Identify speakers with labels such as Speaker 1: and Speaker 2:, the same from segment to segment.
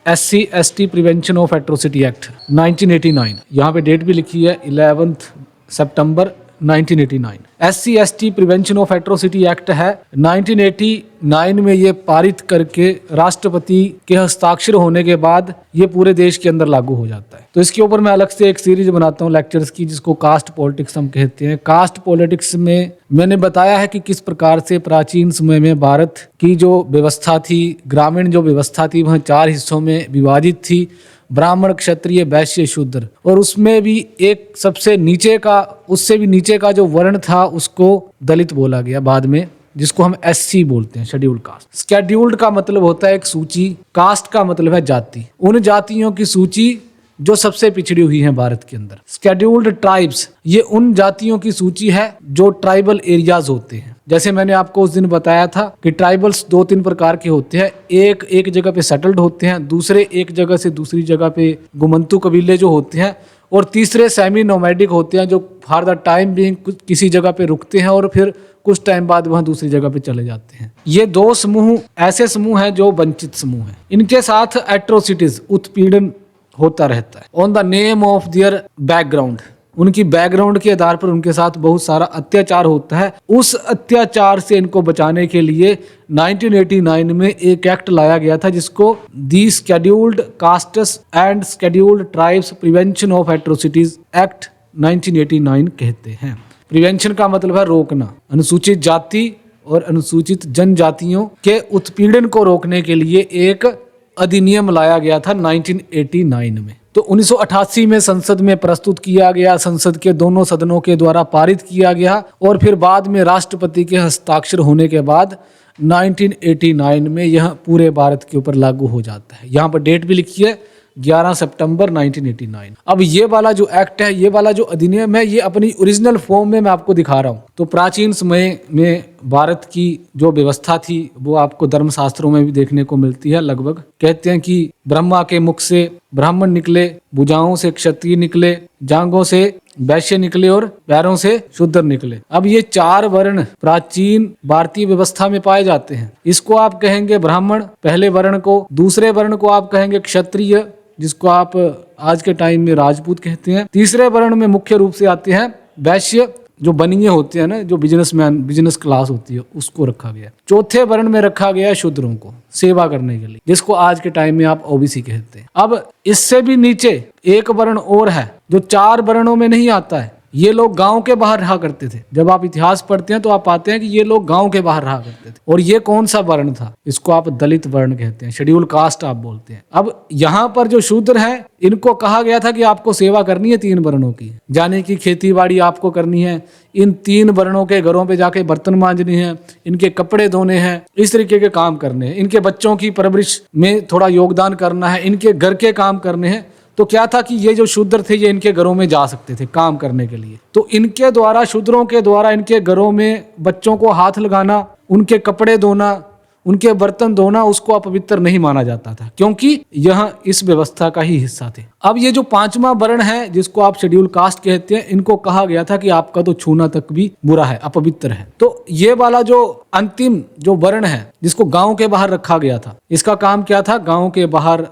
Speaker 1: SC/ST prevention of atrocity act 1989, यहाँ पे date भी लिखी है 11 सितंबर 1989। SC/ST prevention of atrocity act है 1989 में ये पारित करके राष्ट्रपति के हस्ताक्षर होने के बाद ये पूरे देश के अंदर लागू हो जाता है। तो इसके ऊपर मैं अलग से एक सीरीज बनाता हूँ लेक्चर्स की, जिसको कास्ट पॉलिटिक्स हम कहते हैं। कास्ट पॉलिटिक्स में मैंने बताया है कि किस प्रकार से प्राचीन समय में भारत की जो व्यवस्था थी, ग्रामीण जो व्यवस्था थी, वह 4 हिस्सों में विभाजित थी, ब्राह्मण, क्षत्रिय, वैश्य, शूद्र। और उसमें भी एक सबसे नीचे का, उससे भी नीचे का जो वर्ण था उसको दलित बोला गया बाद में, जिसको हम SC बोलते हैं, शेड्यूल्ड कास्ट। शेड्यूल्ड का मतलब होता है एक सूची, कास्ट का मतलब है जाति, उन जातियों की सूची जो सबसे पिछड़ी हुई है भारत के अंदर। शेड्यूल्ड ट्राइब्स, ये उन जातियों की सूची है जो ट्राइबल एरियाज होते हैं। जैसे मैंने आपको उस दिन बताया था कि ट्राइबल्स 2-3 प्रकार के होते हैं, एक जगह पे सेटल्ड होते हैं, दूसरे एक जगह से दूसरी जगह पे गुमंतु कबीले जो होते हैं, और तीसरे सेमी नोमैडिक होते हैं जो फॉर द टाइम बीइंग किसी जगह पे रुकते हैं और फिर कुछ टाइम बाद वहां दूसरी जगह पे चले जाते हैं। ये 2 समूह ऐसे समूह हैं जो वंचित समूह हैं। इनके साथ एट्रोसिटीज, उत्पीड़न होता रहता है on the name of their background. उनकी बैकग्राउंड के आधार पर उनके साथ बहुत सारा अत्याचार होता है। उस अत्याचार से इनको बचाने के लिए 1989 में एक एक्ट लाया गया था, जिसको the scheduled castes and scheduled tribes prevention of atrocities act 1989 कहते हैं। प्रिवेंशन का मतलब है रोकना। अनुसूचित जाति और अनुसूचित जनजातियों के उत्पीड़न को रोकने के लिए एक अधिनियम लाया गया था 1989 में। तो 1988 में संसद में प्रस्तुत किया गया, संसद के दोनों सदनों के द्वारा पारित किया गया, और फिर बाद में राष्ट्रपति के हस्ताक्षर होने के बाद 1989 में यह पूरे भारत के ऊपर लागू हो जाता है। यहाँ पर डेट भी लिखी है 11 सितंबर 1989। अब ये वाला जो एक्ट है, ये वाला जो अधिनियम है, ये अपनी ओरिजिनल फॉर्म में मैं आपको दिखा रहा हूँ। तो प्राचीन समय में भारत की जो व्यवस्था थी वो आपको धर्मशास्त्रों में भी देखने को मिलती है। लगभग कहते हैं कि ब्रह्मा के मुख से ब्राह्मण निकले, भुजाओं से क्षत्रिय निकले, जांघों से वैश्य निकले और पैरों से शूद्र निकले। अब ये 4 वर्ण प्राचीन भारतीय व्यवस्था में पाए जाते हैं। इसको आप कहेंगे ब्राह्मण पहले वर्ण को, दूसरे वर्ण को आप कहेंगे क्षत्रिय, जिसको आप आज के टाइम में राजपूत कहते हैं। तीसरे वर्ण में मुख्य रूप से आते हैं वैश्य, जो बनिए होते हैं ना, जो बिजनेसमैन, बिजनेस क्लास होती है, उसको रखा गया। चौथे वर्ण में रखा गया है शूद्रों को सेवा करने के लिए, जिसको आज के टाइम में आप OBC कहते हैं। अब इससे भी नीचे एक वर्ण और है जो 4 वर्णों में नहीं आता है। ये लोग गांव के बाहर रहा करते थे। जब आप इतिहास पढ़ते हैं तो आप पाते हैं कि ये लोग गांव के बाहर रहा करते थे। और ये कौन सा वर्ण था? इसको आप दलित वर्ण कहते हैं, शेड्यूल कास्ट आप बोलते हैं। अब यहाँ पर जो शूद्र है, इनको कहा गया था कि आपको सेवा करनी है 3 वर्णों की, जाने की खेती बाड़ी आपको करनी है, इन 3 वर्णों के घरों पे जाके बर्तन मांजने हैं, इनके कपड़े धोने हैं, इस तरीके के काम करने हैं, इनके बच्चों की परवरिश में थोड़ा योगदान करना है, इनके घर के काम करने हैं। तो क्या था कि ये जो शूद्र थे ये इनके घरों में जा सकते थे काम करने के लिए। तो इनके द्वारा, शूद्रों के द्वारा इनके घरों में बच्चों को हाथ लगाना, उनके कपड़े धोना, उनके बर्तन धोना, उसको अपवित्र नहीं माना जाता था, क्योंकि यह इस व्यवस्था का ही हिस्सा थे। अब ये जो 5वां वर्ण है, जिसको आप शेड्यूल कास्ट कहते हैं, इनको कहा गया था कि आपका तो छूना तक भी बुरा है, अपवित्र है। तो ये वाला जो अंतिम जो वर्ण है, जिसको गांव के बाहर रखा गया था, इसका काम क्या था? गांव के बाहर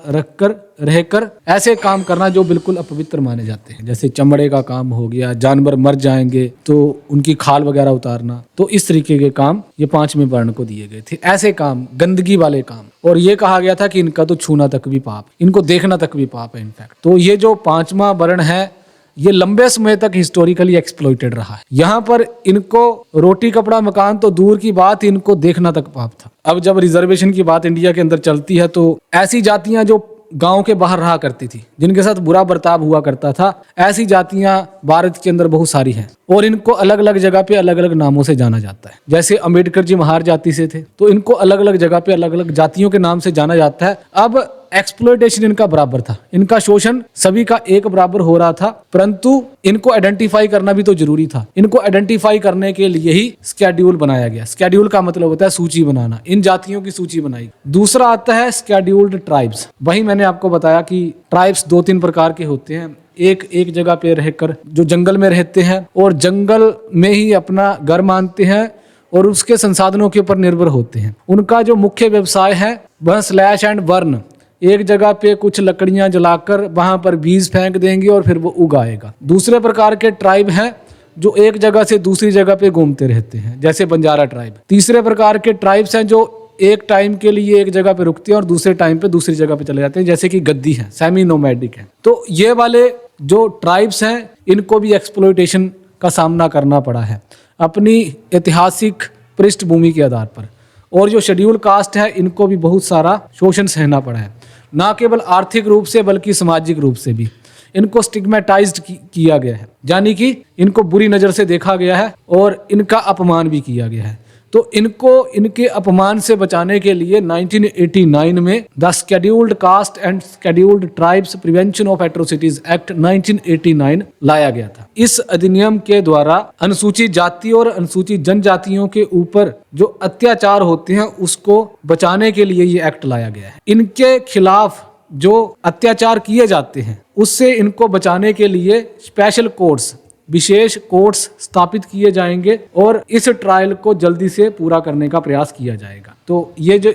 Speaker 1: रहकर ऐसे काम करना जो बिल्कुल अपवित्र माने जाते हैं। जैसे चमड़े का काम हो गया, जानवर मर जाएंगे तो उनकी खाल वगैरह उतारना। तो इस तरीके के काम ये 5वें वर्ण को दिए गए थे, ऐसे काम, गंदगी वाले काम। और ये कहा गया था कि इनका तो छूना तक भी पाप, इनको देखना तक भी पाप है इनफैक्ट। तो ये जो 5वां वर्ण है, ये लंबे समय तक हिस्टोरिकली एक्सप्लॉइटेड रहा है। यहाँ पर इनको रोटी कपड़ा मकान तो दूर की बात, इनको देखना तक पाप था। अब जब रिजर्वेशन की बात इंडिया के अंदर चलती है, तो ऐसी जातियां जो गांव के बाहर रहा करती थी, जिनके साथ बुरा बर्ताव हुआ करता था, ऐसी जातियां भारत के अंदर बहुत सारी हैं। और इनको अलग अलग जगह पे अलग अलग नामों से जाना जाता है। जैसे अंबेडकर जी महार जाति से थे, तो इनको अलग अलग जगह पे अलग अलग जातियों के नाम से जाना जाता है। अब एक्सप्लॉयटेशन इनका बराबर था, इनका शोषण सभी का एक बराबर हो रहा था, परंतु इनको आइडेंटिफाई करना भी तो जरूरी था। इनको आइडेंटिफाई करने के लिए ही स्केड्यूल बनाया गया। स्केड्यूल का मतलब होता है सूची बनाना, इन जातियों की सूची बनाई। दूसरा आता है स्केड्यूल्ड ट्राइब्स। वही मैंने आपको बताया कि ट्राइब्स 2-3 प्रकार के होते हैं। एक जगह पे रहकर जो जंगल में रहते हैं और जंगल में ही अपना घर मानते हैं और उसके संसाधनों के ऊपर निर्भर होते हैं। उनका जो मुख्य व्यवसाय है वह स्लैश एंड बर्न, एक जगह पे कुछ लकड़ियां जलाकर वहां पर बीज फेंक देंगे और फिर वो उगाएगा। दूसरे प्रकार के ट्राइब हैं जो एक जगह से दूसरी जगह पे घूमते रहते हैं, जैसे बंजारा ट्राइब। तीसरे प्रकार के ट्राइब्स हैं जो एक टाइम के लिए एक जगह पे रुकते हैं और दूसरे टाइम पे दूसरी जगह पे चले जाते हैं, जैसे कि गद्दी है, सेमी नोमैडिक है। तो ये वाले जो ट्राइब्स हैं इनको भी एक्सप्लॉयटेशन का सामना करना पड़ा है अपनी ऐतिहासिक पृष्ठभूमि के आधार पर। और जो शेड्यूल कास्ट है इनको भी बहुत सारा शोषण सहना पड़ा है, ना केवल आर्थिक रूप से बल्कि सामाजिक रूप से भी। इनको स्टिग्मेटाइज्ड किया गया है, यानी कि इनको बुरी नज़र से देखा गया है और इनका अपमान भी किया गया है। तो इनको इनके अपमान से बचाने के लिए 1989 में the scheduled caste and scheduled tribes prevention of atrocities act 1989 लाया गया था। इस अधिनियम के द्वारा अनुसूचित जाति और अनुसूचित जनजातियों के ऊपर जो अत्याचार होते हैं उसको बचाने के लिए ये एक्ट लाया गया है। इनके खिलाफ जो अत्याचार किए जाते हैं उससे इनको बचाने के लिए स्पेशल कोर्ट्स, विशेष कोर्ट्स स्थापित किए जाएंगे और इस ट्रायल को जल्दी से पूरा करने का प्रयास किया जाएगा। तो ये जो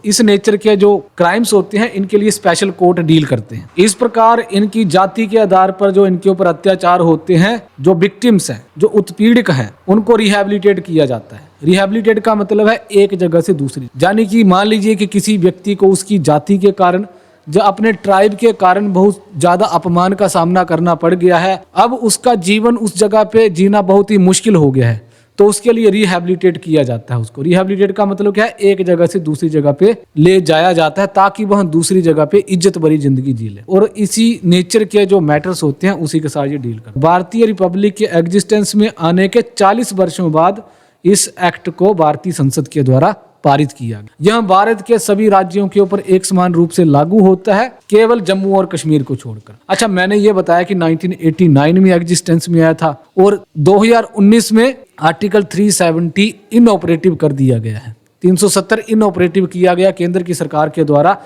Speaker 1: इस नेचर के जो क्राइम्स होते हैं इनके लिए स्पेशल कोर्ट डील करते हैं। इस प्रकार इनकी जाति के आधार पर जो इनके ऊपर अत्याचार होते हैं, जो विक्टिम्स हैं, जो उत्पीड़क हैं, उनको रिहैबिलिटेट किया जाता है। रिहैबिलिटेट का मतलब है एक जगह से दूसरी, यानी कि मान लीजिए कि किसी व्यक्ति को उसकी जाति के कारण, जो अपने ट्राइब के कारण बहुत ज्यादा अपमान का सामना करना पड़ गया है, अब उसका जीवन उस जगह पे जीना बहुत ही मुश्किल हो गया है, तो उसके लिए रिहैबिलिटेट किया जाता है। उसको रिहैबिलिटेट का मतलब क्या है, एक जगह से दूसरी जगह पे ले जाया जाता है ताकि वह दूसरी जगह पे इज्जत भरी जिंदगी जी ले। और इसी नेचर के जो मैटर्स होते हैं उसी के साथ ये डील कर। भारतीय रिपब्लिक के एग्जिस्टेंस में आने के 40 वर्षों बाद इस एक्ट को भारतीय संसद के द्वारा पारित किया गया। यह भारत के सभी राज्यों के ऊपर एक समान रूप से लागू होता है, केवल जम्मू और कश्मीर को छोड़कर। अच्छा, मैंने ये बताया कि 1989 में एग्जिस्टेंस में आया था और 2019 में आर्टिकल 370 इनऑपरेटिव कर दिया गया है। 370 इनऑपरेटिव किया गया केंद्र की सरकार के द्वारा।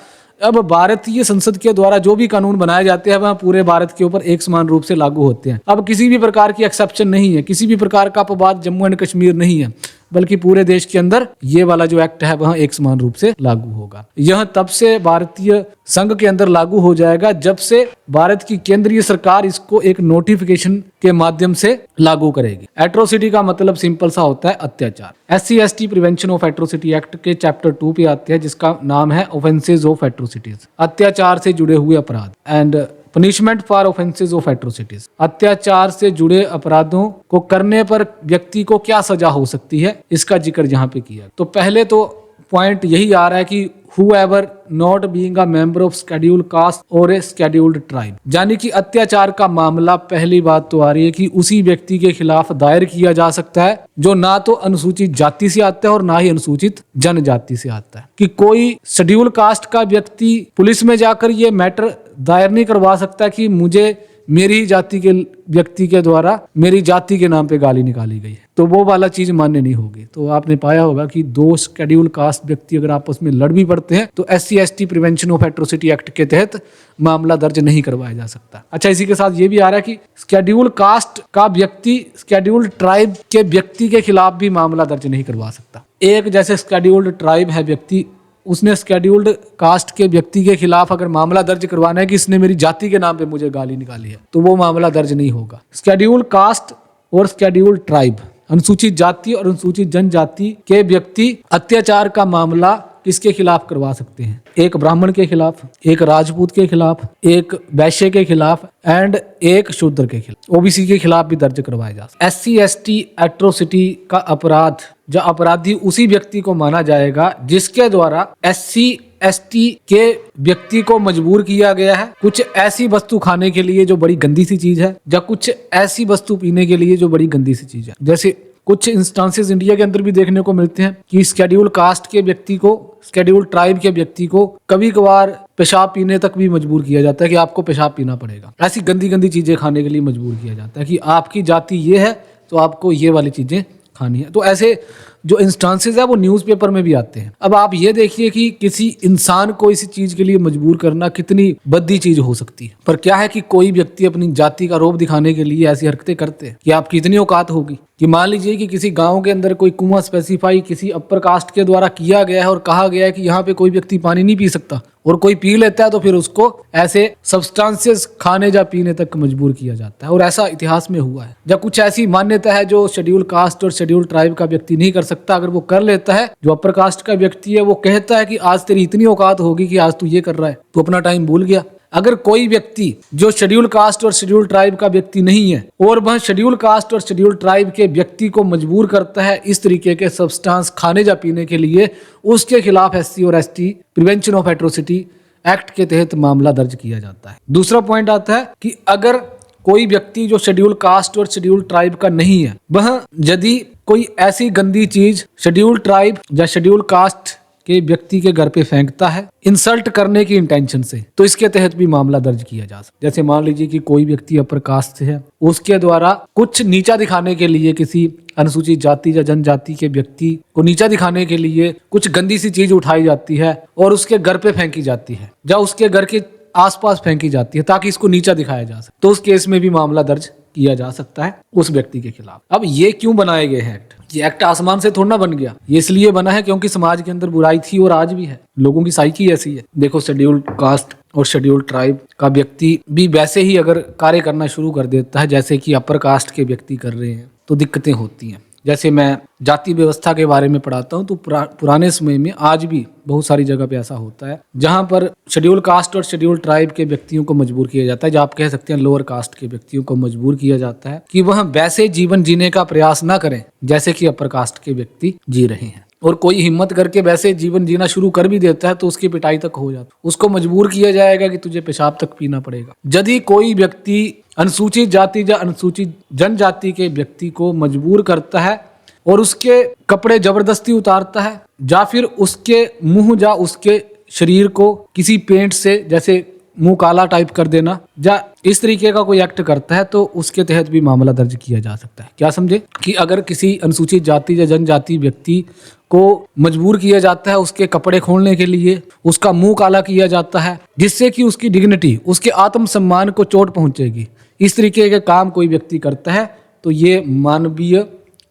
Speaker 1: अब भारतीय संसद के द्वारा जो भी कानून बनाए जाते हैं वह पूरे भारत के ऊपर एक समान रूप से लागू होते हैं। अब किसी भी प्रकार की एक्सेप्शन नहीं है, किसी भी प्रकार का अपवाद जम्मू एंड कश्मीर नहीं है, बल्कि पूरे देश के अंदर ये वाला जो एक्ट है वह एक समान रूप से लागू होगा। यह तब से भारतीय संघ के अंदर लागू हो जाएगा जब से भारत की केंद्रीय सरकार इसको एक नोटिफिकेशन के माध्यम से लागू करेगी। एट्रोसिटी का मतलब सिंपल सा होता है अत्याचार। SC/ST prevention of atrocity act के चैप्टर 2 पे आते हैं, जिसका नाम है ऑफेंसेस ऑफ एट्रोसिटीज, अत्याचार से जुड़े हुए अपराध, and punishment for offences of atrocities, अत्याचार से जुड़े अपराधों को करने पर व्यक्ति को क्या सजा हो सकती है, इसका जिक्र यहाँ पे किया। तो पहले तो पॉइंट यही आ रहा है कि whoever not being a member of scheduled caste or a scheduled tribe, यानी कि अत्याचार का मामला पहली बात तो आ रही है कि उसी व्यक्ति के खिलाफ दायर किया जा सकता है जो ना तो अनुसूचित जाति से आता है और ना ही अनुसूचित जनजाति से आता है। कि कोई शेड्यूल कास्ट का व्यक्ति पुलिस में जाकर ये मैटर दायर नहीं करवा सकता कि मुझे मेरी जाति के व्यक्ति के द्वारा मेरी जाति के नाम पे गाली निकाली गई है, तो वो वाला चीज मान्य नहीं होगी। तो आपने पाया होगा कि दो शेड्यूल कास्ट व्यक्ति अगर आपस में लड़ भी पड़ते हैं तो SC/ST prevention of atrocity act के तहत मामला दर्ज नहीं करवाया जा सकता। अच्छा, इसी के साथ ये भी आ रहा है कि शेड्यूल कास्ट का व्यक्ति शेड्यूल्ड ट्राइब के व्यक्ति के खिलाफ भी मामला दर्ज नहीं करवा सकता। एक जैसे शेड्यूल्ड ट्राइब है व्यक्ति, उसने शेड्यूल्ड कास्ट के व्यक्ति के खिलाफ अगर मामला दर्ज करवाना है कि इसने मेरी जाति के नाम पे मुझे गाली निकाली है, तो वो मामला दर्ज नहीं होगा। शेड्यूल्ड कास्ट और शेड्यूल्ड ट्राइब, अनुसूचित जाति और अनुसूचित जनजाति के व्यक्ति अत्याचार का मामला किसके खिलाफ करवा सकते हैं? एक ब्राह्मण के खिलाफ, एक राजपूत के खिलाफ, एक वैश्य के खिलाफ एंड एक शूद्र के खिलाफ, OBC के खिलाफ भी दर्ज करवाया जा सकता है। SC/ST एट्रोसिटी का अपराध, जो अपराधी उसी व्यक्ति को माना जाएगा जिसके द्वारा SC/ST के व्यक्ति को मजबूर किया गया है कुछ ऐसी वस्तु खाने के लिए जो बड़ी गंदी सी चीज है, या कुछ ऐसी वस्तु पीने के लिए जो बड़ी गंदी सी चीज है। जैसे कुछ इंस्टांसेस इंडिया के अंदर भी देखने को मिलते हैं कि शेड्यूल कास्ट के व्यक्ति को, शेड्यूल ट्राइब के व्यक्ति को कभी कभार पेशाब पीने तक भी मजबूर किया जाता है कि आपको पेशाब पीना पड़ेगा। ऐसी गंदी गंदी चीजें खाने के लिए मजबूर किया जाता है कि आपकी जाति ये है तो आपको ये वाली चीजें खानी है। तो ऐसे जो इंस्टांसेस है वो न्यूज़पेपर में भी आते हैं। अब आप ये देखिए कि किसी इंसान को इसी चीज के लिए मजबूर करना कितनी बद्दी चीज हो सकती है। पर क्या है कि कोई व्यक्ति अपनी जाति का रौब दिखाने के लिए ऐसी हरकतें करते हैं कि आपकी इतनी औकात होगी कि मान लीजिए कि किसी गांव के अंदर कोई कुआं स्पेसिफाई किसी अपर कास्ट के द्वारा किया गया है और कहा गया है कि यहाँ पे कोई व्यक्ति पानी नहीं पी सकता, और कोई पी लेता है तो फिर उसको ऐसे सब्सटेंसेस खाने या पीने तक मजबूर किया जाता है। और ऐसा इतिहास में हुआ है। जब कुछ ऐसी मान्यता है जो शेड्यूल कास्ट और शेड्यूल ट्राइब का व्यक्ति नहीं कर सकता, अगर वो कर लेता है, जो अपर कास्ट का व्यक्ति है वो कहता है कि आज तेरी इतनी औकात होगी कि आज तू ये कर रहा है, तू अपना टाइम भूल गया। अगर कोई व्यक्ति जो शेड्यूल कास्ट और शेड्यूल ट्राइब का व्यक्ति नहीं है और वह शेड्यूल कास्ट और शेड्यूल ट्राइब के व्यक्ति को मजबूर करता है इस तरीके के सब्सटेंस खाने या पीने के लिए, उसके खिलाफ एससी और ST prevention of atrocity act के तहत मामला दर्ज किया जाता है। दूसरा पॉइंट आता है कि अगर कोई व्यक्ति जो शेड्यूल कास्ट और शेड्यूल ट्राइब का नहीं है, वह यदि कोई ऐसी गंदी चीज शेड्यूल ट्राइब या शेड्यूल कास्ट के व्यक्ति के घर पे फेंकता है इंसल्ट करने की इंटेंशन से, तो इसके तहत भी मामला दर्ज किया जा सकता है। जैसे मान लीजिए कि कोई व्यक्ति अपर कास्ट से है, उसके द्वारा कुछ नीचा दिखाने के लिए किसी अनुसूचित जाति या जनजाति के व्यक्ति को नीचा दिखाने के लिए कुछ गंदी सी चीज उठाई जाती है और उसके घर पे फेंकी जाती है या उसके घर के आसपास फेंकी जाती है ताकि इसको नीचा दिखाया जा सके, तो उस केस में भी मामला दर्ज किया जा सकता है उस व्यक्ति के खिलाफ। अब ये क्यों बनाए गए हैं एक्ट? ये एक्ट आसमान से थोड़ा ना बन गया, ये इसलिए बना है क्योंकि समाज के अंदर बुराई थी और आज भी है, लोगों की साइकी ऐसी है। देखो, शेड्यूल कास्ट और शेड्यूल ट्राइब का व्यक्ति भी वैसे ही अगर कार्य करना शुरू कर देता है जैसे कि अपर कास्ट के व्यक्ति कर रहे हैं, तो दिक्कतें होती हैं। जैसे मैं जाति व्यवस्था के बारे में पढ़ाता हूँ, तो पुराने समय में आज भी बहुत सारी जगह पे ऐसा होता है जहाँ पर शेड्यूल कास्ट और शेड्यूल ट्राइब के व्यक्तियों को मजबूर किया जाता है, जो आप कह सकते हैं लोअर कास्ट के व्यक्तियों को मजबूर किया जाता है कि वह वैसे जीवन जीने का प्रयास ना करें जैसे कि अपर कास्ट के व्यक्ति जी रहे हैं। और कोई हिम्मत करके वैसे जीवन जीना शुरू कर भी देता है तो उसकी पिटाई तक हो जाती है, उसको मजबूर किया जाएगा कि तुझे पेशाब तक पीना पड़ेगा। यदि कोई व्यक्ति अनुसूचित जाति या अनुसूचित जनजाति के व्यक्ति को मजबूर करता है और उसके कपड़े जबरदस्ती उतारता है या फिर उसके मुंह या उसके शरीर को किसी पेंट से, जैसे मुंह काला टाइप कर देना या इस तरीके का कोई एक्ट करता है, तो उसके तहत भी मामला दर्ज किया जा सकता है। क्या समझे कि अगर किसी अनुसूचित जाति या जनजाति व्यक्ति को मजबूर किया जाता है उसके कपड़े खोलने के लिए, उसका मुंह काला किया जाता है जिससे कि उसकी डिग्निटी, उसके आत्मसम्मान को चोट पहुंचेगी, इस तरीके के काम कोई व्यक्ति करता है, तो ये मानवीय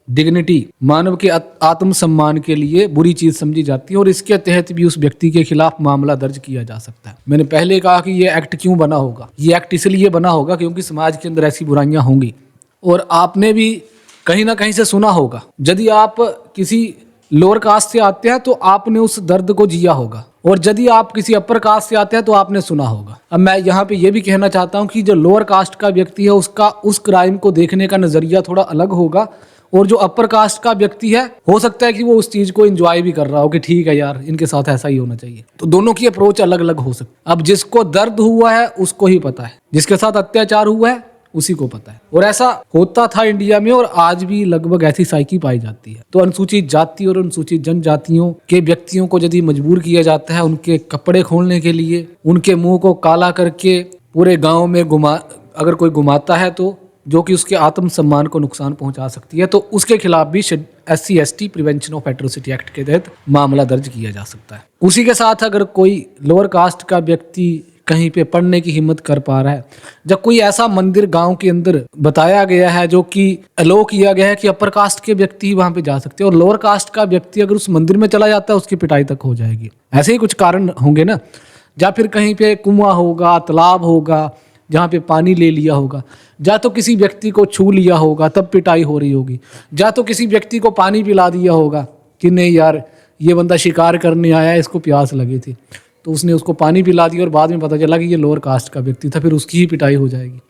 Speaker 1: डिग्निटी, मानव के आत्मसम्मान के लिए बुरी चीज समझी जाती है और इसके तहत भी उस व्यक्ति के खिलाफ मामला दर्ज किया जा सकता है। मैंने पहले कहा कि ये एक्ट क्यों बना होगा, ये एक्ट इसलिए बना होगा क्योंकि समाज के अंदर ऐसी बुराइयां होंगी। और आपने भी कहीं ना कहीं से सुना होगा, यदि आप किसी लोअर कास्ट से आते हैं तो आपने उस दर्द को जिया होगा, और यदि आप किसी अपर कास्ट से आते हैं तो आपने सुना होगा। अब मैं यहाँ पे ये भी कहना चाहता हूँ कि जो लोअर कास्ट का व्यक्ति है उसका उस क्राइम को देखने का नजरिया थोड़ा अलग होगा, और जो अपर कास्ट का व्यक्ति है हो सकता है कि वो उस चीज को एंजॉय भी कर रहा हो कि ठीक है यार, इनके साथ ऐसा ही होना चाहिए। तो दोनों की अप्रोच अलग अलग हो सकती है। अब जिसको दर्द हुआ है उसको ही पता है, जिसके साथ अत्याचार हुआ है उसी को पता है। और ऐसा होता था इंडिया में और आज भी लगभग ऐसी साइकी पाई जाती है। तो अनुसूचित जाति और अनुसूचित जनजातियों के व्यक्तियों को यदि मजबूर किया जाता है उनके कपड़े खोलने के लिए, उनके मुंह को काला करके पूरे गाँव में अगर कोई घुमाता है तो जो कि उसके आत्मसम्मान को नुकसान पहुंचा सकती है, तो उसके खिलाफ भी SC ST prevention of atrocity act के तहत मामला दर्ज किया जा सकता है। उसी के साथ अगर कोई लोअर कास्ट का व्यक्ति कहीं पे पढ़ने की हिम्मत कर पा रहा है, जब कोई ऐसा मंदिर गांव के अंदर बताया गया है जो कि अलो किया गया है कि अपर कास्ट के व्यक्ति ही वहां पे जा सकते हैं, और लोअर कास्ट का व्यक्ति अगर उस मंदिर में चला जाता है उसकी पिटाई तक हो जाएगी, ऐसे ही कुछ कारण होंगे ना। या फिर कहीं पे कुआं होगा, तालाब होगा जहाँ पे पानी ले लिया होगा, या तो किसी व्यक्ति को छू लिया होगा तब पिटाई हो रही होगी, या तो किसी व्यक्ति को पानी पिला दिया होगा कि नहीं यार ये बंदा शिकार करने आया, इसको प्यास लगी थी, तो उसने उसको पानी पिला दिया और बाद में पता चला कि ये लोअर कास्ट का व्यक्ति था, फिर उसकी ही पिटाई हो जाएगी।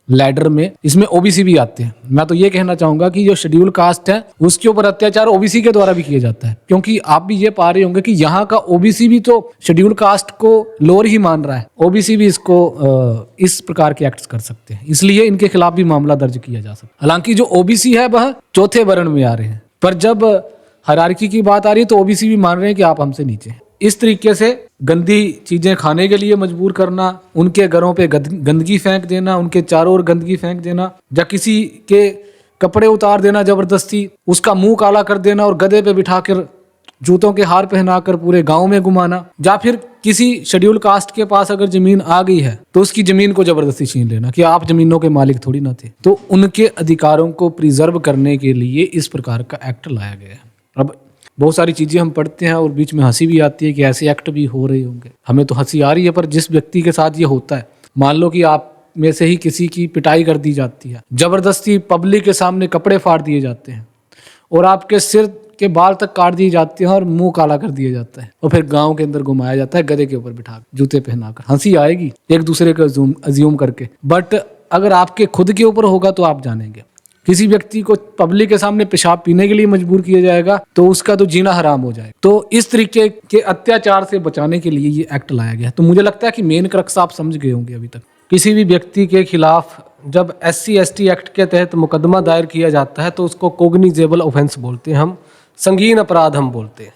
Speaker 1: लैडर में इसमें OBC भी आते हैं। मैं तो ये कहना चाहूंगा कि जो शेड्यूल कास्ट है उसके ऊपर अत्याचार OBC के द्वारा भी किया जाता है, क्योंकि आप भी ये पा रहे होंगे कि यहाँ का OBC भी तो शेड्यूल कास्ट को लोअर ही मान रहा है, OBC भी इसको इस प्रकार के एक्ट्स कर सकते हैं, इसलिए इनके खिलाफ भी मामला दर्ज किया जा सकता है। हालांकि जो OBC है वह चौथे वर्ण में आ रहे हैं, पर जब हायरार्की की बात आ रही है तो OBC भी मान रहे हैं कि आप हमसे नीचे हैं। इस तरीके से गंदी चीजें खाने के लिए मजबूर करना, उनके घरों पे गंदगी फेंक देना, उनके चारों ओर गंदगी फेंक देना, या किसी के कपड़े उतार देना जबरदस्ती, उसका मुंह काला कर देना और गधे पे बिठाकर जूतों के हार पहनाकर पूरे गांव में घुमाना, या फिर किसी शेड्यूल कास्ट के पास अगर जमीन आ गई है तो उसकी जमीन को जबरदस्ती छीन लेना कि आप जमीनों के मालिक थोड़ी ना थे। तो उनके अधिकारों को प्रिजर्व करने के लिए इस प्रकार का एक्ट लाया गया है। अब बहुत सारी चीज़ें हम पढ़ते हैं और बीच में हंसी भी आती है कि ऐसे एक्ट भी हो रहे होंगे। हमें तो हंसी आ रही है, पर जिस व्यक्ति के साथ ये होता है, मान लो कि आप में से ही किसी की पिटाई कर दी जाती है, जबरदस्ती पब्लिक के सामने कपड़े फाड़ दिए जाते हैं और आपके सिर के बाल तक काट दिए जाते हैं और मुंह काला कर दिया जाता है और फिर गांव के अंदर घुमाया जाता है गधे के ऊपर बिठा जूते पहनाकर। हंसी आएगी एक दूसरे को अज्यूम करके, बट अगर आपके खुद के ऊपर होगा तो आप जानेंगे। किसी व्यक्ति को पब्लिक के सामने पेशाब पीने के लिए मजबूर किया जाएगा तो उसका तो जीना हराम हो जाएगा। तो इस तरीके के अत्याचार से बचाने के लिए ये एक्ट लाया गया। तो मुझे लगता है कि मेन क्रक्स आप समझ गए होंगे अभी तक। किसी भी व्यक्ति के खिलाफ जब SC/ST एक्ट के तहत मुकदमा दायर किया जाता है तो उसको कोग्निजेबल ऑफेंस बोलते हैं, हम संगीन अपराध हम बोलते हैं।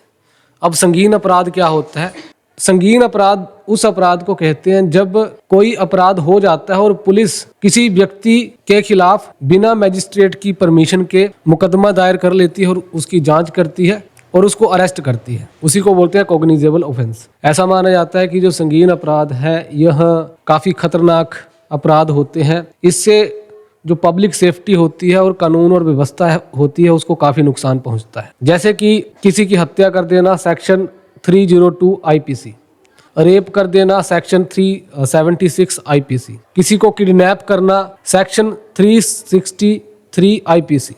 Speaker 1: अब संगीन अपराध क्या होता है? संगीन अपराध उस अपराध को कहते हैं जब कोई अपराध हो जाता है और पुलिस किसी व्यक्ति के खिलाफ बिना मजिस्ट्रेट की परमिशन के मुकदमा दायर कर लेती है और उसकी जांच करती है और उसको अरेस्ट करती है। उसी को बोलते हैं कॉग्निजेबल ऑफेंस। ऐसा माना जाता है कि जो संगीन अपराध है यह काफी खतरनाक अपराध होते हैं। इससे जो पब्लिक सेफ्टी होती है और कानून और व्यवस्था होती है उसको काफी नुकसान पहुंचता है। जैसे कि किसी की हत्या कर देना सेक्शन 302 IPC, रेप कर देना सेक्शन 376 IPC, किसी को किडनैप करना सेक्शन 363 IPC,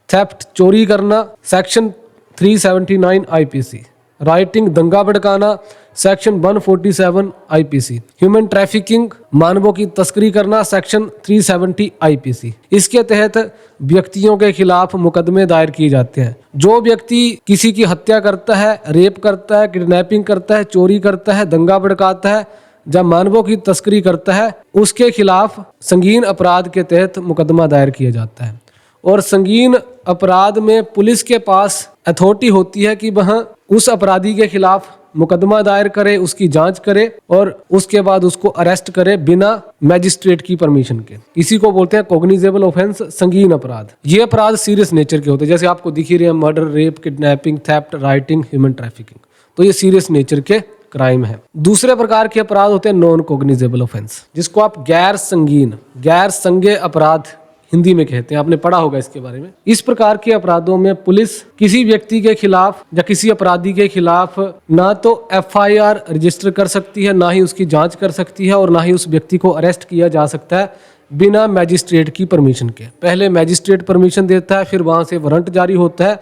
Speaker 1: थेफ्ट चोरी करना सेक्शन 379 IPC, राइटिंग दंगा भड़काना सेक्शन 147 IPC, ह्यूमन ट्रैफिकिंग मानवों की तस्करी करना सेक्शन 370 IPC। इसके तहत व्यक्तियों के खिलाफ मुकदमे दायर किए जाते हैं। जो व्यक्ति किसी की हत्या करता है, रेप करता है, किडनैपिंग करता है, चोरी करता है, दंगा भड़काता है, जब मानवों की तस्करी करता है, उसके खिलाफ संगीन अपराध के तहत मुकदमा दायर किया जाता है। और संगीन अपराध में पुलिस के पास अथॉरिटी होती है कि वह उस अपराधी के खिलाफ मुकदमा दायर करे, उसकी जांच करे और उसके बाद उसको अरेस्ट करे बिना मैजिस्ट्रेट की परमिशन के। इसी को बोलते हैं कॉग्निजेबल ऑफेंस, संगीन अपराध। ये अपराध सीरियस नेचर के होते हैं, जैसे आपको दिख ही रहे हैं murder, rape, kidnapping, theft, writing, human trafficking. तो ये सीरियस नेचर के क्राइम है। दूसरे प्रकार के अपराध होते हैं नॉन कॉग्निजेबल ऑफेंस, जिसको आप गैर संज्ञेय अपराध हिंदी में कहते हैं। आपने पढ़ा होगा इसके बारे में। इस प्रकार के अपराधों में पुलिस किसी व्यक्ति के खिलाफ या किसी अपराधी के खिलाफ ना तो FIR रजिस्टर कर सकती है, ना ही उसकी जांच कर सकती है और ना ही उस व्यक्ति को अरेस्ट किया जा सकता है बिना मैजिस्ट्रेट की परमिशन के। पहले मैजिस्ट्रेट परमिशन देता है, फिर वहां से वारंट जारी होता है,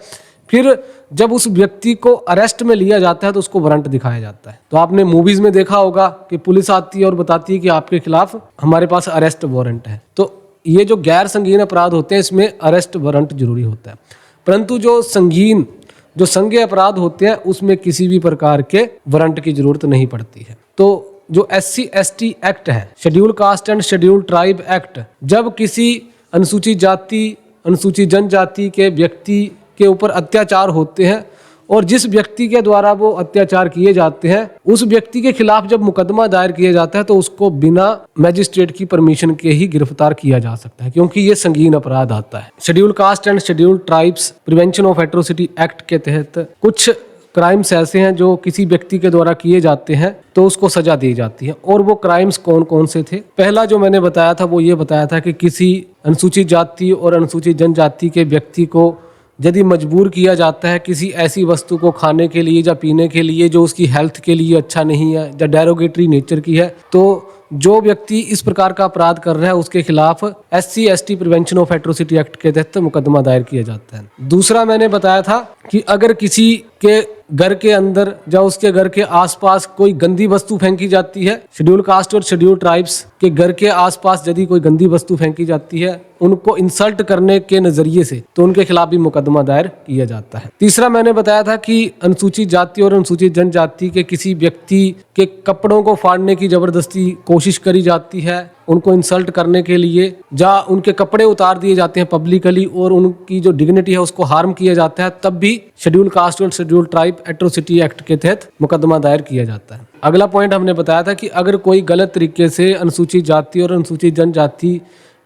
Speaker 1: फिर जब उस व्यक्ति को अरेस्ट में लिया जाता है तो उसको वारंट दिखाया जाता है। तो आपने मूवीज में देखा होगा कि पुलिस आती है और बताती है कि आपके खिलाफ हमारे पास अरेस्ट वारंट है। तो ये जो गैर संगीन अपराध होते हैं इसमें अरेस्ट वारंट जरूरी होता है। परंतु जो संज्ञेय अपराध होते हैं उसमें किसी भी प्रकार के वारंट की जरूरत नहीं पड़ती है। तो जो SC/ST एक्ट है, schedule caste and schedule tribe act, जब किसी अनुसूचित जाति, अनुसूचित जनजाति के व्यक्ति के ऊपर अत्याचार होते हैं और जिस व्यक्ति के द्वारा वो अत्याचार किए जाते हैं उस व्यक्ति के खिलाफ जब मुकदमा दायर किया जाता है तो उसको बिना मैजिस्ट्रेट की परमिशन के ही गिरफ्तार किया जा सकता है, क्योंकि ये संगीन अपराध आता है। Schedule caste and schedule tribes prevention of atrocity act के तहत कुछ क्राइम्स ऐसे हैं जो किसी व्यक्ति के द्वारा किए जाते हैं तो उसको सजा दी जाती है। और वो क्राइम्स कौन कौन से थे? पहला जो मैंने बताया था वो ये बताया था कि किसी अनुसूचित जाति और अनुसूचित जनजाति के व्यक्ति को यदि मजबूर किया जाता है किसी ऐसी वस्तु को खाने के लिए या पीने के लिए जो उसकी हेल्थ के लिए अच्छा नहीं है या डेरोगेटरी नेचर की है, तो जो व्यक्ति इस प्रकार का अपराध कर रहा है उसके खिलाफ SC/ST prevention of atrocity act के तहत मुकदमा दायर किया जाता है। दूसरा मैंने बताया था कि अगर किसी के घर के अंदर या उसके घर के आसपास कोई गंदी वस्तु फेंकी जाती है, शेड्यूल कास्ट और शेड्यूल ट्राइब्स के घर के आसपास यदि कोई गंदी वस्तु फेंकी जाती है उनको इंसल्ट करने के नजरिए से, तो उनके खिलाफ भी मुकदमा दायर किया जाता है। तीसरा मैंने बताया था कि अनुसूचित जाति और अनुसूचित जनजाति के किसी व्यक्ति के कपड़ों को फाड़ने की जबरदस्ती कोशिश करी जाती है, उनको इंसल्ट करने के लिए, या उनके कपड़े उतार दिए जाते हैं पब्लिकली और उनकी जो डिग्निटी है उसको हार्म किया जाता है, तब भी शेड्यूल कास्ट और शेड्यूल ट्राइब एट्रोसिटी एक्ट के तहत मुकदमा दायर किया जाता है। अगला पॉइंट हमने बताया था कि अगर कोई गलत तरीके से अनुसूचित जाति और अनुसूचित जनजाति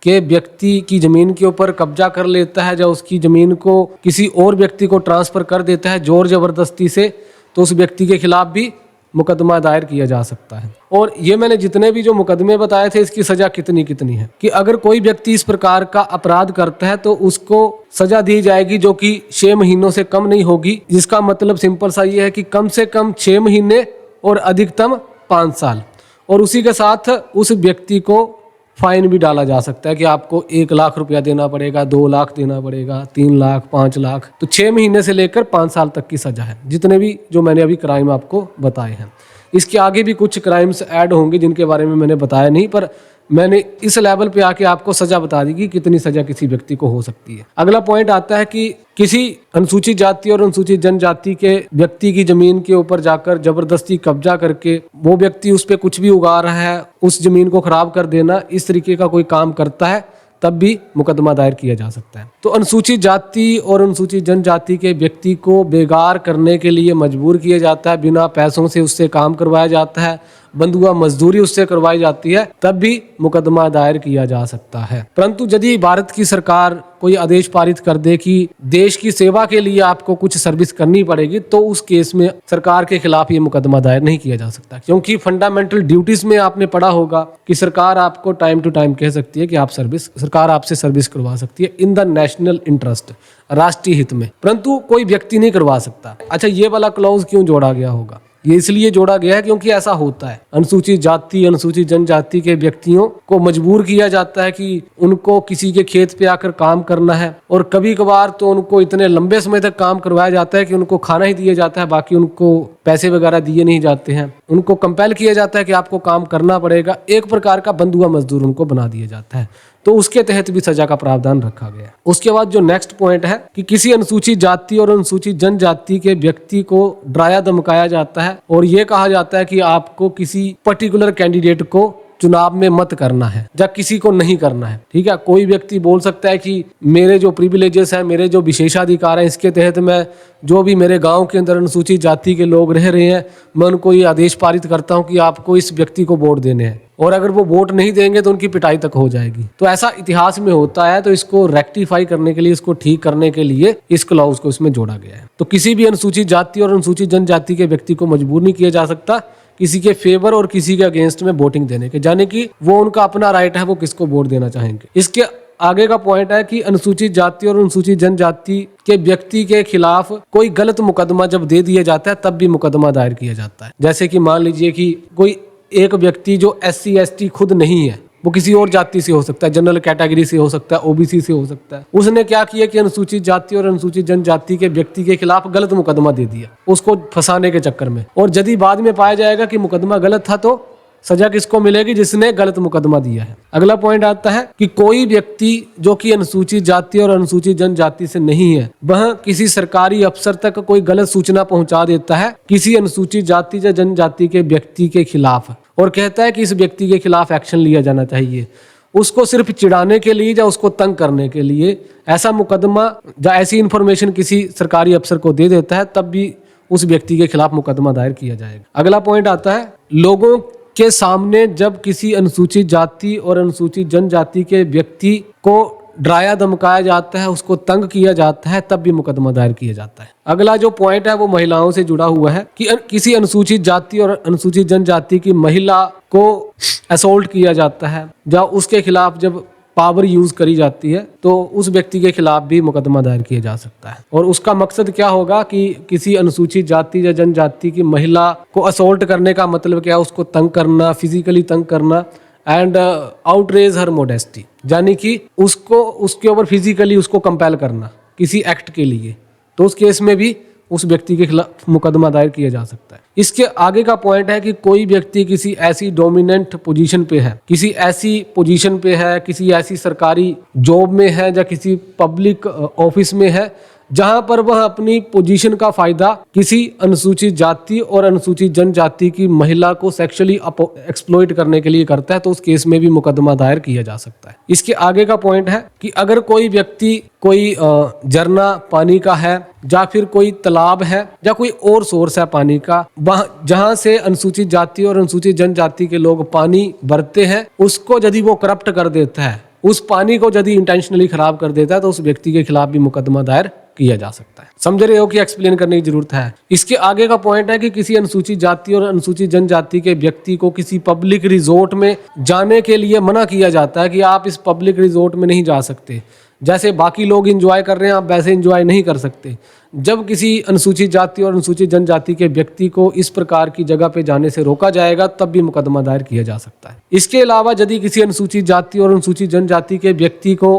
Speaker 1: के व्यक्ति की जमीन के ऊपर कब्जा कर लेता है या उसकी जमीन को किसी और व्यक्ति को ट्रांसफर कर देता है जोर जबरदस्ती से, तो उस व्यक्ति के खिलाफ भी मुकदमा दायर किया जा सकता है। और ये मैंने जितने भी जो मुकदमे बताए थे इसकी सजा कितनी कितनी है कि अगर कोई व्यक्ति इस प्रकार का अपराध करता है तो उसको सजा दी जाएगी जो कि 6 महीनों से कम नहीं होगी, जिसका मतलब सिंपल सा ये है कि कम से कम 6 महीने और अधिकतम 5 साल। और उसी के साथ उस व्यक्ति को फाइन भी डाला जा सकता है कि आपको 1 लाख रुपया देना पड़ेगा, 2 लाख देना पड़ेगा, 3 लाख, 5 लाख। तो 6 महीने से लेकर 5 साल तक की सजा है, जितने भी जो मैंने अभी क्राइम आपको बताए हैं। इसके आगे भी कुछ क्राइम्स ऐड होंगे जिनके बारे में मैंने बताया नहीं, पर मैंने इस लेवल पे आके आपको सजा बता दी कि कितनी सजा किसी व्यक्ति को हो सकती है। अगला पॉइंट आता है कि किसी अनुसूचित जाति और अनुसूचित जनजाति के व्यक्ति की जमीन के ऊपर जाकर जबरदस्ती कब्जा करके वो व्यक्ति उस पर कुछ भी उगा रहा है, उस जमीन को खराब कर देना, इस तरीके का कोई काम करता है तब भी मुकदमा दायर किया जा सकता है। तो अनुसूचित जाति और अनुसूचित जनजाति के व्यक्ति को बेगार करने के लिए मजबूर किया जाता है, बिना पैसों से उससे काम करवाया जाता है, बंधुआ मजदूरी उससे करवाई जाती है, तब भी मुकदमा दायर किया जा सकता है। परंतु यदि भारत की सरकार कोई आदेश पारित कर दे कि देश की सेवा के लिए आपको कुछ सर्विस करनी पड़ेगी, तो उस केस में सरकार के खिलाफ ये मुकदमा दायर नहीं किया जा सकता, क्योंकि फंडामेंटल ड्यूटीज में आपने पढ़ा होगा कि सरकार आपको टाइम टू टाइम कह सकती है कि सरकार आपसे सर्विस करवा सकती है इन द नेशनल इंटरेस्ट, राष्ट्रीय हित में, परंतु कोई व्यक्ति नहीं करवा सकता। अच्छा, ये वाला क्लॉज क्यों जोड़ा गया होगा? ये इसलिए जोड़ा गया है क्योंकि ऐसा होता है, अनुसूचित जाति अनुसूचित जनजाति के व्यक्तियों को मजबूर किया जाता है कि उनको किसी के खेत पे आकर काम करना है, और कभी कभार तो उनको इतने लंबे समय तक काम करवाया जाता है कि उनको खाना ही दिया जाता है, बाकी उनको पैसे वगैरह दिए नहीं जाते हैं। उनको कंपेल किया जाता है कि आपको काम करना पड़ेगा, एक प्रकार का बंधुआ मजदूर उनको बना दिया जाता है। तो उसके तहत भी सजा का प्रावधान रखा गया है। उसके बाद जो नेक्स्ट पॉइंट है कि किसी अनुसूचित जाति और अनुसूचित जनजाति के व्यक्ति को डराया धमकाया जाता है और ये कहा जाता है कि आपको किसी पर्टिकुलर कैंडिडेट को चुनाव में मत करना है या किसी को नहीं करना है। ठीक है, कोई व्यक्ति बोल सकता है कि मेरे जो प्रिविलेजेस हैं, मेरे जो विशेषाधिकार हैं, इसके तहत मैं जो भी मेरे गांव के अंदर अनुसूचित जाति के लोग रह रहे हैं, मैं उनको ये आदेश पारित करता हूं कि आपको इस व्यक्ति को वोट देने हैं, और अगर वो वोट नहीं देंगे तो उनकी पिटाई तक हो जाएगी। तो ऐसा इतिहास में होता है, तो इसको रेक्टिफाई करने के लिए, इसको ठीक करने के लिए इस क्लॉज को इसमें जोड़ा गया है। तो किसी भी अनुसूचित जाति और अनुसूचित जनजाति के व्यक्ति को मजबूर नहीं किया जा सकता किसी के फेवर और किसी के अगेंस्ट में वोटिंग देने के, यानी कि वो उनका अपना राइट है, वो किसको वोट देना चाहेंगे। इसके आगे का पॉइंट है कि अनुसूचित जाति और अनुसूचित जनजाति के व्यक्ति के खिलाफ कोई गलत मुकदमा जब दे दिया जाता है तब भी मुकदमा दायर किया जाता है। जैसे कि मान लीजिए कि कोई एक व्यक्ति जो SC ST खुद नहीं है, वो किसी और जाति से हो सकता है, जनरल कैटेगरी से हो सकता है, OBC से हो सकता है, उसने क्या किया कि अनुसूचित जाति और अनुसूचित जनजाति के व्यक्ति के खिलाफ गलत मुकदमा दे दिया उसको फंसाने के चक्कर में, और यदि बाद में पाया जाएगा कि मुकदमा गलत था तो सजा किसको मिलेगी? जिसने गलत मुकदमा दिया है। अगला पॉइंट आता है कि कोई व्यक्ति जो कि अनुसूचित जाति और अनुसूचित जनजाति से नहीं है, वह किसी सरकारी अफसर तक कोई गलत सूचना पहुंचा देता है किसी अनुसूचित जाति या जनजाति के व्यक्ति के खिलाफ, और कहता है कि इस व्यक्ति के खिलाफ एक्शन लिया जाना चाहिए, उसको सिर्फ चिढ़ाने के लिए या उसको तंग करने के लिए ऐसा मुकदमा या ऐसी इंफॉर्मेशन किसी सरकारी अफसर को दे देता है, तब भी उस व्यक्ति के खिलाफ मुकदमा दायर किया जाएगा। अगला पॉइंट आता है, लोगों के सामने जब किसी अनुसूचित जाति और अनुसूचित जनजाति के व्यक्ति को डराया धमकाया जाता है, उसको तंग किया जाता है, तब भी मुकदमा दायर किया जाता है। अगला जो पॉइंट है वो महिलाओं से जुड़ा हुआ है कि किसी अनुसूचित जाति और अनुसूचित जनजाति की महिला को असोल्ट किया जाता है या उसके खिलाफ जब पावर यूज करी जाती है तो उस व्यक्ति के खिलाफ भी मुकदमा दायर किया जा सकता है। और उसका मकसद क्या होगा कि किसी अनुसूचित जाति या जनजाति की महिला को असोल्ट करने का मतलब क्या है? उसको तंग करना, फिजिकली तंग करना, एंड आउटरेज हर मोडेस्टी, यानी कि उसको उसके ऊपर फिजिकली उसको कंपेल करना किसी एक्ट के लिए, तो उस केस में भी उस व्यक्ति के खिलाफ मुकदमा दायर किया जा सकता है। इसके आगे का पॉइंट है कि कोई व्यक्ति किसी ऐसी डोमिनेंट पोजीशन पे है, किसी ऐसी पोजीशन पे है, किसी ऐसी सरकारी जॉब में है या किसी पब्लिक ऑफिस में है जहां पर वह अपनी पोजीशन का फायदा किसी अनुसूचित जाति और अनुसूचित जनजाति की महिला को सेक्सुअली एक्सप्लॉइट करने के लिए करता है, तो उस केस में भी मुकदमा दायर किया जा सकता है। इसके आगे का पॉइंट है कि अगर कोई व्यक्ति कोई झरना पानी का है या फिर कोई तालाब है या कोई और सोर्स है पानी का, वहां जहां से अनुसूचित जाति और अनुसूचित जनजाति के लोग पानी भरते हैं, उसको यदि वो करप्ट कर देता है, उस पानी को यदि इंटेंशनली खराब कर देता है, तो उस व्यक्ति के खिलाफ भी मुकदमा दायर किया जा सकता है। समझ रहे हो कि एक्सप्लेन करने की जरूरत है। इसके आगे का पॉइंट है कि किसी अनुसूचित जाति और अनुसूचित जनजाति के व्यक्ति को किसी पब्लिक रिजोर्ट में जाने के लिए मना किया जाता है कि आप इस पब्लिक रिजोर्ट में नहीं जा सकते। जैसे बाकी लोग एंजॉय कर रहे हैं, आप वैसे एंजॉय नहीं कर सकते। जब किसी अनुसूचित जाति और अनुसूचित जनजाति के व्यक्ति को इस प्रकार की जगह पे जाने से रोका जाएगा, तब भी मुकदमा दायर किया जा सकता है। इसके अलावा यदि किसी अनुसूचित जाति और अनुसूचित जनजाति के व्यक्ति को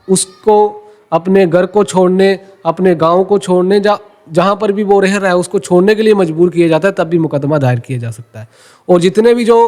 Speaker 1: उसको अपने घर को छोड़ने, अपने गांव को छोड़ने, जहां पर भी वो रह रहा है उसको छोड़ने के लिए मजबूर किया जाता है, तब भी मुकदमा दायर किया जा सकता है। और जितने भी जो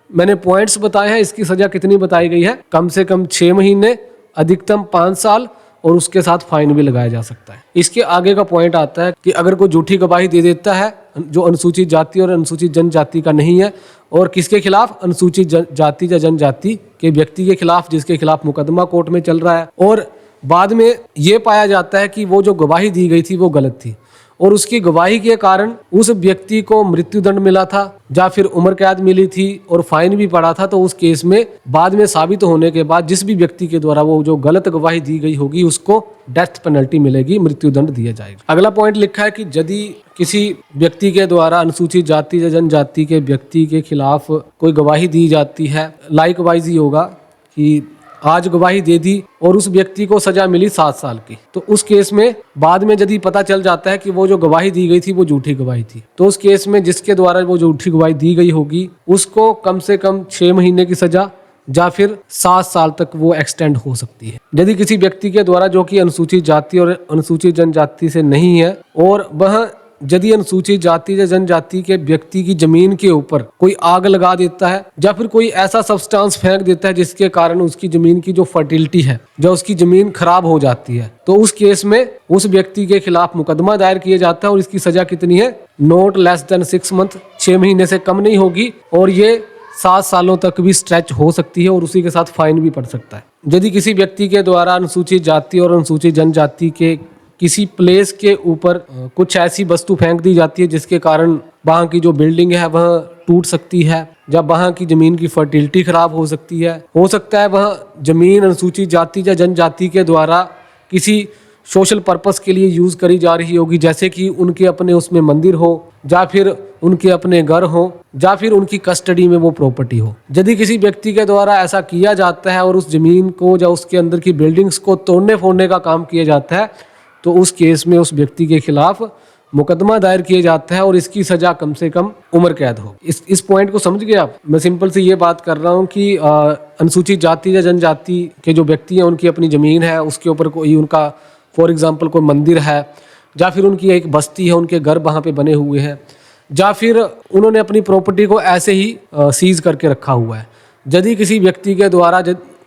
Speaker 1: मैंने पॉइंट्स बताए हैं, इसकी सजा कितनी बताई गई है? कम से कम 6 महीने, अधिकतम 5 साल, और उसके साथ फाइन भी लगाया जा सकता है। इसके आगे का पॉइंट आता है कि अगर कोई झूठी गवाही दे देता है जो अनुसूचित जाति और अनुसूचित जनजाति का नहीं है, और किसके खिलाफ? अनुसूचित जाति या जनजाति के व्यक्ति के खिलाफ जिसके खिलाफ मुकदमा कोर्ट में चल रहा है, और बाद में ये पाया जाता है कि वो जो गवाही दी गई थी वो गलत थी, और उसकी गवाही के कारण उस व्यक्ति को मृत्युदंड मिला था या फिर उम्र कैद मिली थी और फाइन भी पड़ा था, तो उस केस में बाद में साबित होने के बाद जिस भी व्यक्ति के द्वारा वो जो गलत गवाही दी गई होगी उसको डेथ पेनल्टी मिलेगी, मृत्युदंड दिया जाएगा। अगला पॉइंट लिखा है कि यदि किसी व्यक्ति के द्वारा अनुसूचित जाति या जनजाति के व्यक्ति के खिलाफ कोई गवाही दी जाती है, लाइकवाइज ही होगा कि आज गवाही दे दी और उस व्यक्ति को सजा मिली 7 साल की, तो उस केस में बाद में यदि पता चल जाता है कि वो जो गवाही दी गई थी वो झूठी गवाही थी, तो उस केस में जिसके द्वारा वो झूठी गवाही दी गई होगी उसको कम से कम 6 महीने की सजा या फिर 7 साल तक वो एक्सटेंड हो सकती है। यदि किसी व्यक्ति के द्वारा जो कि अनुसूचित जाति और अनुसूचित जनजाति से नहीं है, और वह यदि अनुसूचित जाति या जनजाति के व्यक्ति की जमीन के ऊपर कोई आग लगा देता है या फिर कोई ऐसा सब्सटेंस फेंक देता है जिसके कारण उसकी जमीन की जो फर्टिलिटी है, जो उसकी जमीन खराब हो जाती है, तो उस केस में उस व्यक्ति के खिलाफ मुकदमा दायर किया जाता है, और इसकी सजा कितनी है? नॉट लेस देन 6 मंथ, 6 महीने से कम नहीं होगी, और ये 7 सालों तक भी स्ट्रेच हो सकती है, और उसी के साथ फाइन भी पड़ सकता है। यदि किसी व्यक्ति के द्वारा अनुसूचित जाति और अनुसूचित जनजाति के किसी प्लेस के ऊपर कुछ ऐसी वस्तु फेंक दी जाती है जिसके कारण वहाँ की जो बिल्डिंग है वह टूट सकती है, जब वहाँ की जमीन की फर्टिलिटी खराब हो सकती है, हो सकता है वह जमीन अनुसूचित जाति या जनजाति के द्वारा किसी सोशल पर्पस के लिए यूज करी जा रही होगी, जैसे कि उनके अपने उसमें मंदिर हो, या फिर उनके अपने घर हो, या फिर उनकी कस्टडी में वो प्रॉपर्टी हो। यदि किसी व्यक्ति के द्वारा ऐसा किया जाता है और उस जमीन को या उसके अंदर की बिल्डिंग्स को तोड़ने फोड़ने का काम किया जाता है, तो उस केस में उस व्यक्ति के खिलाफ मुकदमा दायर किया जाता है, और इसकी सजा कम से कम उम्र कैद हो। इस पॉइंट को समझ गए आप? मैं सिंपल से ये बात कर रहा हूँ कि अनुसूचित जाति या जनजाति के जो व्यक्ति हैं उनकी अपनी ज़मीन है, उसके ऊपर कोई उनका फॉर एग्जांपल कोई मंदिर है, या फिर उनकी एक बस्ती है, उनके घर वहाँ पे बने हुए हैं, या फिर उन्होंने अपनी प्रॉपर्टी को ऐसे ही सीज करके रखा हुआ है। यदि किसी व्यक्ति के द्वारा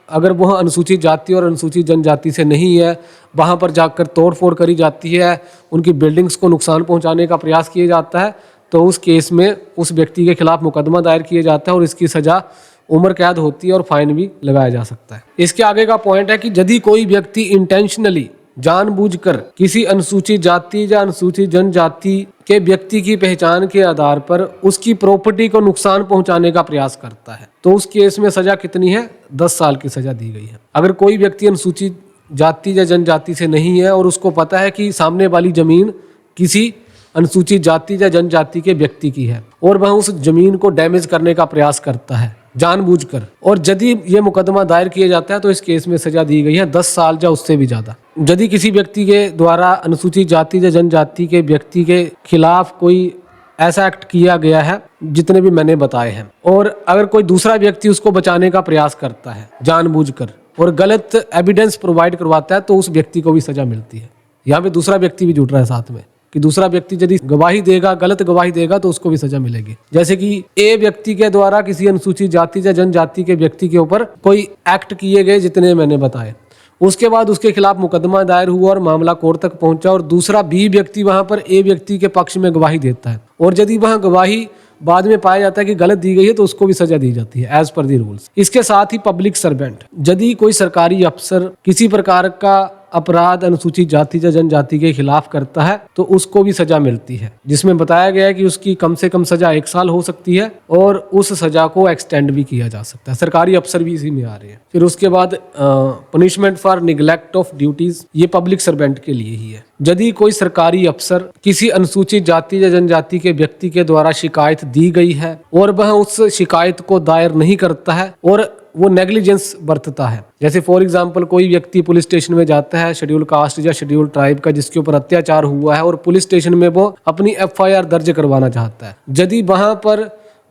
Speaker 1: अगर वह अनुसूचित जाति और अनुसूचित जनजाति से नहीं है, वहाँ पर जाकर तोड़फोड़ करी जाती है, उनकी बिल्डिंग्स को नुकसान पहुँचाने का प्रयास किया जाता है, तो उस केस में उस व्यक्ति के खिलाफ मुकदमा दायर किया जाता है, और इसकी सज़ा उम्र कैद होती है और फाइन भी लगाया जा सकता है। इसके आगे का पॉइंट है कि यदि कोई व्यक्ति इंटेंशनली जानबूझकर किसी अनुसूचित जाति या अनुसूचित जनजाति के व्यक्ति की पहचान के आधार पर उसकी प्रॉपर्टी को नुकसान पहुंचाने का प्रयास करता है, तो उस केस में सजा कितनी है? 10 साल की सजा दी गई है। अगर कोई व्यक्ति अनुसूचित जाति या जनजाति से नहीं है और उसको पता है कि सामने वाली जमीन किसी अनुसूचित जाति या जनजाति के व्यक्ति की है, और वह उस जमीन को डैमेज करने का प्रयास करता है जानबूझकर, और यदि ये मुकदमा दायर किया जाता है तो इस केस में सजा दी गई है 10 साल या उससे भी ज्यादा। यदि किसी व्यक्ति के द्वारा अनुसूचित जाति या जनजाति के व्यक्ति के खिलाफ कोई ऐसा एक्ट किया गया है जितने भी मैंने बताए हैं, और अगर कोई दूसरा व्यक्ति उसको बचाने का प्रयास करता है जानबूझकर और गलत एविडेंस प्रोवाइड करवाता है, तो उस व्यक्ति को भी सजा मिलती है। यहाँ पे दूसरा व्यक्ति भी जुड़ रहा है साथ में, कि दूसरा व्यक्ति यदि गवाही देगा, गलत गवाही देगा, तो उसको भी सजा मिलेगी। जैसे कि ए व्यक्ति के द्वारा किसी अनुसूचित जाति या जनजाति के व्यक्ति के ऊपर कोई एक्ट किए गए जितने मैंने बताए, उसके बाद उसके खिलाफ मुकदमा दायर हुआ और मामला कोर्ट तक पहुंचा, और दूसरा बी व्यक्ति वहां पर ए व्यक्ति के पक्ष में गवाही देता है, और यदि वहां गवाही बाद में पाया जाता है कि गलत दी गई है, तो उसको भी सजा दी जाती है एज पर दी रूल्स। इसके साथ ही पब्लिक सर्वेंट, यदि कोई सरकारी अफसर किसी प्रकार का अपराध अनुसूचित जाति या जनजाति के खिलाफ करता है तो उसको भी सजा मिलती है, जिसमें बताया गया है कि उसकी कम से कम सजा 1 साल हो सकती है और उस सजा को एक्सटेंड भी किया जा सकता है। सरकारी अफसर भी इसी में आ रहे हैं। फिर उसके बाद punishment for neglect of duties, ये पब्लिक सर्वेंट के लिए ही है। यदि कोई सरकारी अफसर किसी अनुसूचित जाति या जनजाति के व्यक्ति के द्वारा शिकायत दी गई है और वह उस शिकायत को दायर नहीं करता है और वो नेग्लिजेंस बरतता है, जैसे फॉर एग्जांपल कोई व्यक्ति पुलिस स्टेशन में जाता है शेड्यूल कास्ट या शेड्यूल ट्राइब का जिसके ऊपर अत्याचार हुआ है और पुलिस स्टेशन में वो अपनी FIR दर्ज करवाना चाहता है, यदि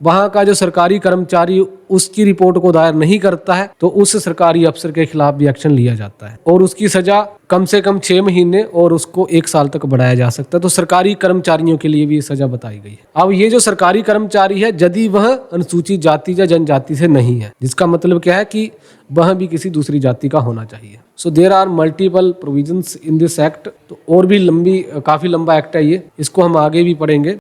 Speaker 1: वहां का जो सरकारी कर्मचारी उसकी रिपोर्ट को दायर नहीं करता है तो उस सरकारी अफसर के खिलाफ भी एक्शन लिया जाता है और उसकी सजा कम से कम 6 महीने और उसको 1 साल तक बढ़ाया जा सकता है। तो सरकारी कर्मचारियों के लिए भी ये सजा बताई गई है। अब ये जो सरकारी कर्मचारी है यदि वह अनुसूचित जाति या जनजाति से नहीं है, जिसका मतलब क्या है कि वह भी किसी दूसरी जाति का होना चाहिए। So there are multiple provisions in this act. तो और भी काफी लंबा एक्ट है ये, इसको हम आगे भी पढ़ेंगे।